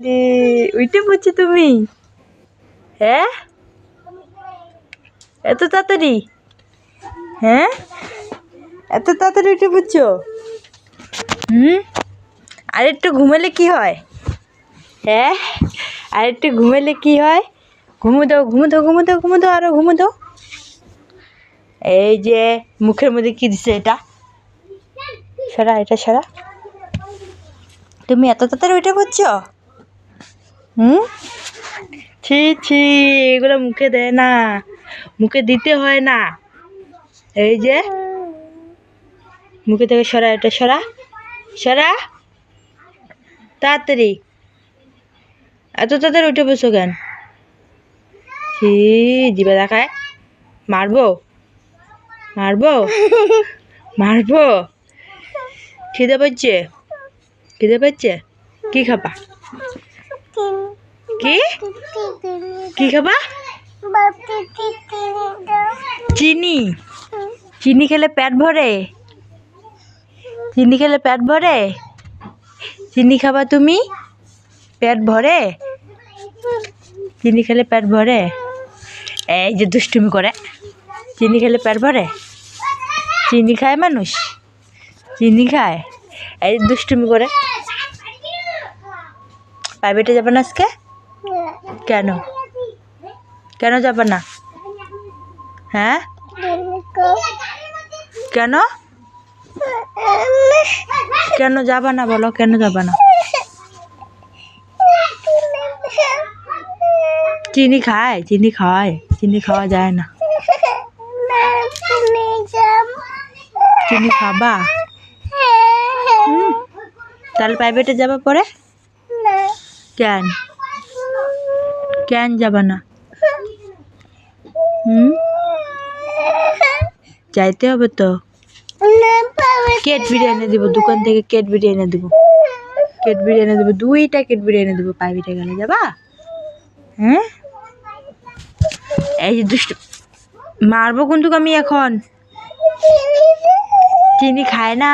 রে উইটে পড়ছো তুমি? হ্যাঁ, এত তাড়াতাড়ি? হ্যাঁ, এত তাড়াতাড়ি উঠে পড়ছো? আর একটু ঘুমালে কি হয়? হ্যাঁ, আর একটু ঘুমালে কি হয়? ঘুমো দাও, ঘুমো দাও, ঘুমো দাও, ঘুমো দাও, আরো ঘুমো দাও। এই যে মুখের মধ্যে কি দিছে এটা? সরা, এটা সরা। তুমি এত তাড়াতাড়ি উঠে পড়ছো? ছি ছি, এগুলো মুখে দেয় না, মুখে দিতে হয় না। এই যে মুখে থেকে সরা, এটা সরা, সরা তাড়াতাড়ি। এত তাড়াতাড়ি উঠে পড়ছো কেন? ছি, জিভে দেখায়। মারবো, মারবো, মারবো। খিদে পাচ্ছে, খিদে পাচ্ছে? কি খাবা? কি কি খাবা? চিনি? চিনি খেলে পেট ভরে? চিনি খেলে পেট ভরে? চিনি খাবা তুমি? পেট ভরে? চিনি খেলে পেট ভরে? এই যে দুষ্টুমি করে। চিনি খেলে পেট ভরে? চিনি খায় মানুষ? চিনি খায়? এই দুষ্টুমি করে। প্রাইভেটে যাবে না আজকে? কেন? কেন যাবে না? হ্যাঁ, কেন? কেন যাবা না বলো, কেন যাবা না? চিনি খায়? চিনি খাওয়ায়? চিনি খাওয়া যায় না। চিনি খাবা? তাহলে প্রাইভেটে যাবা পরে? কেন? কেন যাবা না? যাইতে হবে তো। কেট বিরিয়ানি দিব, দোকান থেকে কেট বিরিয়ানি দিব, কেট বিরিয়ানি দেবো, 2টা কেট বিরিয়ানি দেবো। প্রাইভেটে গেলে যাবা? হ্যাঁ, এই যে দুষ্টু, মারবো কিন্তু আমি এখন। চিনি খায় না,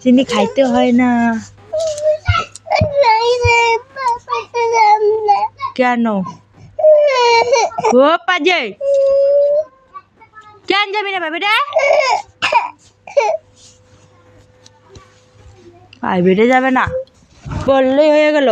চিনি খাইতে হয় না। কেন? ও পাজে, কেন যাবি না প্রাইভেটে? প্রাইভেটে যাবে না বললেই হয়ে গেল।